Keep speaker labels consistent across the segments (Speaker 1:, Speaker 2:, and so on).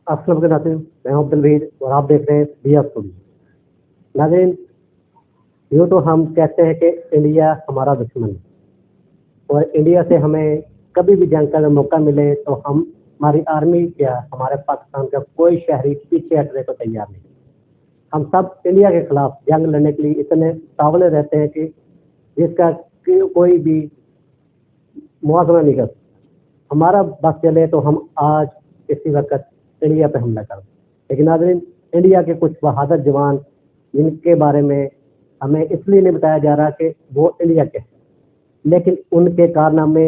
Speaker 1: अस्सलाम वालेकुम नाज़रीन, मैं हूं अब्दुल वहीद और आप देख रहे हैं दिया स्टूडियो। नाज़रीन, यूँ तो हम कहते हैं कि इंडिया हमारा दुश्मन है और इंडिया से हमें कभी भी जंग का मौका मिले तो हम हमारी आर्मी या हमारे पाकिस्तान का कोई शहरी पीछे हटने को तैयार नहीं। हम सब इंडिया के खिलाफ जंग लड़ने के लिए इतने तावले रहते हैं कि जिसका कोई भी मुआवजा नहीं कर सकता। हमारा बस चले तो हम आज इसी वक्त इंडिया पे हमला कर दें। लेकिन नाज़रीन, इंडिया के कुछ बहादुर जवान जिनके बारे में हमें इसलिए नहीं बताया जा रहा कि वो इंडिया के हैं, लेकिन उनके कारनामे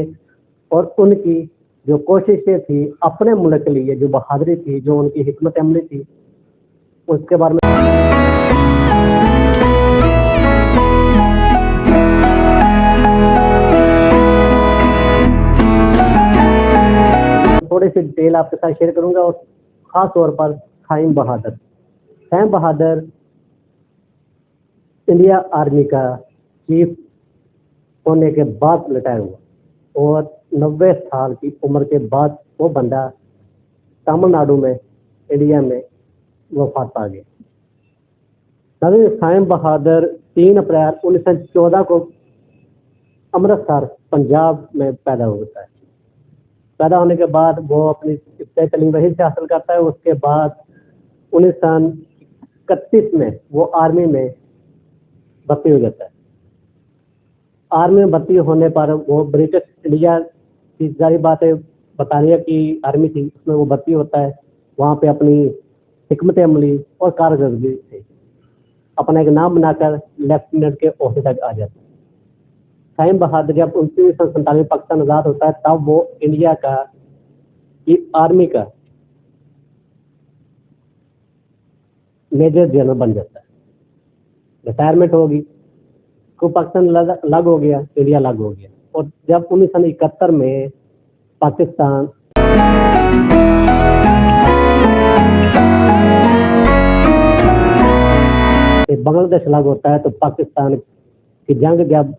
Speaker 1: और उनकी जो कोशिशें थी अपने मुल्क के लिए, जो बहादुरी थी, जो उनकी हिकमत अमली थी, उसके बारे में थोड़ी सी डिटेल आपके साथ शेयर करूंगा और खास तौर पर साइम बहादुर। साइम बहादुर इंडिया आर्मी का चीफ होने के बाद रिटायर हुआ और 90 साल की उम्र के बाद वो बंदा तमिलनाडु में इंडिया में वफात पा गया। साइम बहादुर 3 अप्रैल 1914 को अमृतसर पंजाब में पैदा होता है। पैदा होने के बाद वो अपनी इब्तदाई तालीम वहीं से हासिल करता है। उसके बाद 1931 में वो आर्मी में भर्ती हो जाता है। आर्मी में भर्ती होने पर वो ब्रिटिश इंडिया की सारी बातें बतानिया की आर्मी थी, उसमें वो भर्ती होता है। वहाँ पे अपनी हिकमत अमली और कारकर्दगी से अपना एक नाम बनाकर लेफ्टिनेंट के ओहदे तक आ जाता है। साइम बहादुर जब 1947 में पाकिस्तान आजाद होता है तब वो इंडिया का आर्मी का मेजर जनरल बन जाता है। रिटायरमेंट होगी को पाकिस्तान अलग हो गया, इंडिया अलग हो गया। और जब 1971 में पाकिस्तान बांग्लादेश अलग होता है तो पाकिस्तान की जंग जब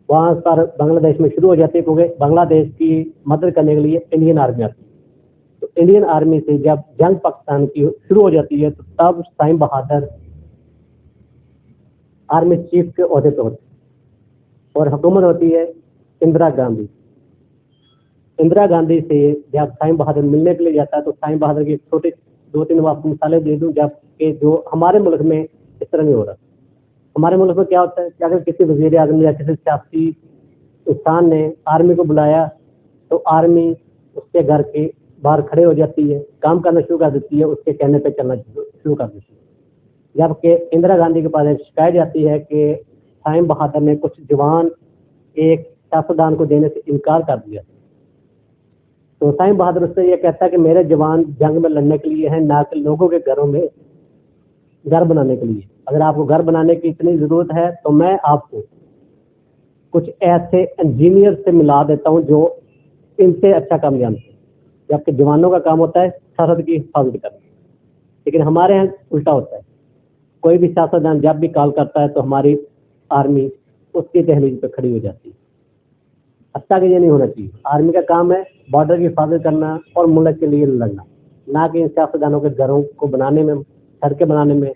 Speaker 1: वहां पर बांग्लादेश में शुरू हो जाती है, क्योंकि बांग्लादेश की मदद करने के लिए इंडियन आर्मी आती है। तो इंडियन आर्मी से जब जंग पाकिस्तान की शुरू हो जाती है तो तब साइम बहादुर आर्मी चीफ के ओहदे पे होते हैं और हुकूमत होती है इंदिरा गांधी। इंदिरा गांधी से जब साइम बहादुर मिलने के लिए जाता है तो साइम बहादुर की छोटे 2-3 आपको मिसालें दे दूं जब कि जो हमारे मुल्क में इस तरह नहीं हो रहा। हमारे मुल्क में क्या होता है कि अगर किसी वजीर आजम या किसी सियासी इंसान ने आर्मी को बुलाया तो आर्मी उसके घर के बाहर खड़े हो जाती है, काम करना शुरू कर देती है, उसके कहने पे चलना शुरू कर देती है। जबकि इंदिरा गांधी के पास एक शिकायत जाती है कि साइम बहादुर ने कुछ जवान एक सियासतदान को देने से इनकार कर दिया। तो साइम बहादुर उससे ये कहता है कि मेरे जवान जंग में लड़ने के लिए हैं, ना कि लोगों के घरों में घर बनाने के लिए। अगर आपको घर बनाने की इतनी जरूरत है तो मैं आपको कुछ ऐसे इंजीनियर से मिला देता हूं जो इनसे अच्छा काम जानते हैं। जबकि जवानों का काम होता है सरहद की हिफाजत करना, लेकिन हमारे यहाँ उल्टा होता है। कोई भी सियासतदान जब भी कॉल करता है तो हमारी आर्मी उसकी दहलीज पे खड़ी हो जाती है। हत्या कि ये नहीं होना चाहिए। आर्मी का काम है बॉर्डर की हिफाजत करना और मुल्क के लिए लड़ना, ना कि इन सियासतदानों के घरों को बनाने में, सड़कें बनाने में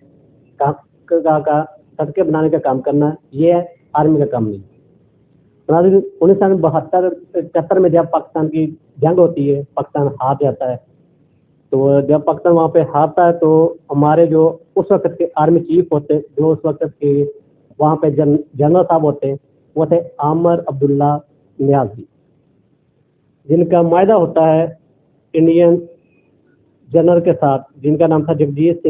Speaker 1: सड़कें बनाने का काम करना। ये है आर्मी का काम नहीं। 1972-73 में जब पाकिस्तान की जंग होती है, पाकिस्तान हार जाता है। तो जब पाकिस्तान वहां पे हारता है तो हमारे जो उस वक्त के आर्मी चीफ होते, जो उस वक्त के वहां पे जनरल साहब होते, वो थे आमर अब्दुल्ला नियाजी, जिनका मायदा होता है इंडियन जनरल के साथ जिनका नाम था जगजीत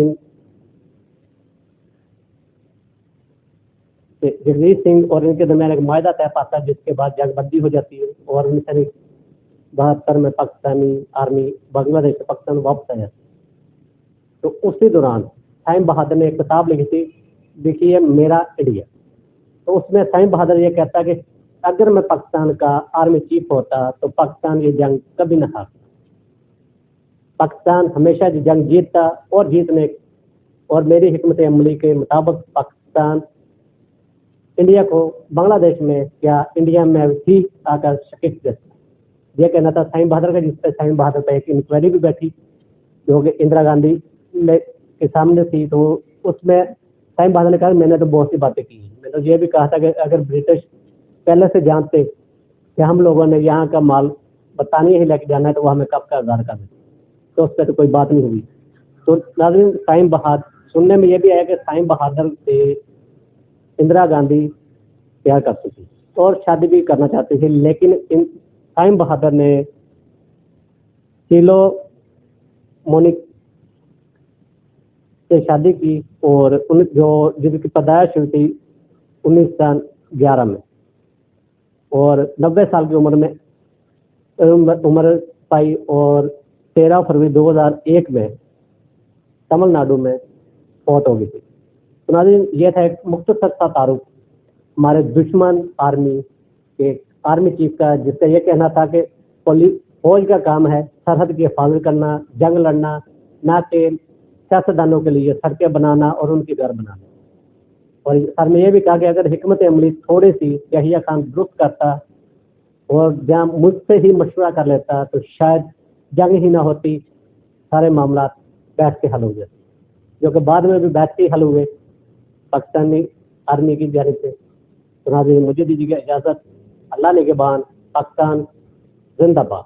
Speaker 1: सिंह और इनके दरमियान एक मायदा तय पाता है, जिसके बाद जंगबंदी हो जाती है और 1972 में पाकिस्तानी आर्मी बांग्लादेश से पाकिस्तान वापस आ जाती है। तो उसी दौरान साइम बहादुर ने एक किताब लिखी है मेरा इंडिया। तो उसमें साइम बहादुर ये कहता है कि अगर मैं पाकिस्तान का आर्मी चीफ होता तो पाकिस्तान ये जंग कभी न हारता। पाकिस्तान हमेशा जंग जीतता और जीतने और मेरी हिकमत अमली के मुताबिक पाकिस्तान इंडिया को बांग्लादेश में या इंडिया में भी आकर शिकस्त देता। यह कहना था साइम बहादुर का, जिसपे साइम बहादुर पर एक इंक्वायरी भी बैठी जो कि इंदिरा गांधी के सामने थी, तो उसमें साइम बहादुर ने कहा मैंने तो बहुत सी बातें की। मैंने तो ये भी कहा था कि अगर ब्रिटिश पहले से जानते कि हम लोगों ने यहाँ का माल बतानी ही लेके जाना है तो वो हमें कब का आगार कर देते, तो उस पर तो कोई बात नहीं हुई। तो नाज़रीन, साइम बहादुर सुनने में ये भी आया कि साइम बहादुर से इंदिरा गांधी प्यार करती थी और शादी भी करना चाहती थी, लेकिन साइम बहादुर ने मोनिक से शादी की और जिनकी पैदाइश हुई थी 1911 में, और 90 साल की उम्र पाई, और 13 फरवरी 2001 में तमिलनाडु में फौत हो गई थी। तो नाज़रीन, ये था एक मुख्तसर सा तारुफ हमारे दुश्मन आर्मी चीफ का, जिसका ये कहना था कि फौज का काम है सरहद की हिफाजत करना, जंग लड़ना, ना कि सियासतदानों के लिए सड़कें बनाना और उनके घर बनाना। और सर में ये भी कहा कि अगर हिकमत अमली थोड़ी सी यहिया खान दुरुस्त करता और जहाँ मुझसे ही मशवरा कर लेता तो शायद जंग ही ना होती, सारे मामला बैठ के हल हो जाते, जो कि बाद में भी बैठ के हल हुए पाकिस्तानी आर्मी की जानिब से। तो नाज़रीन, मुझे दीजिएगा इजाजत। अल्लाह ने के बाद पाकिस्तान जिंदाबाद।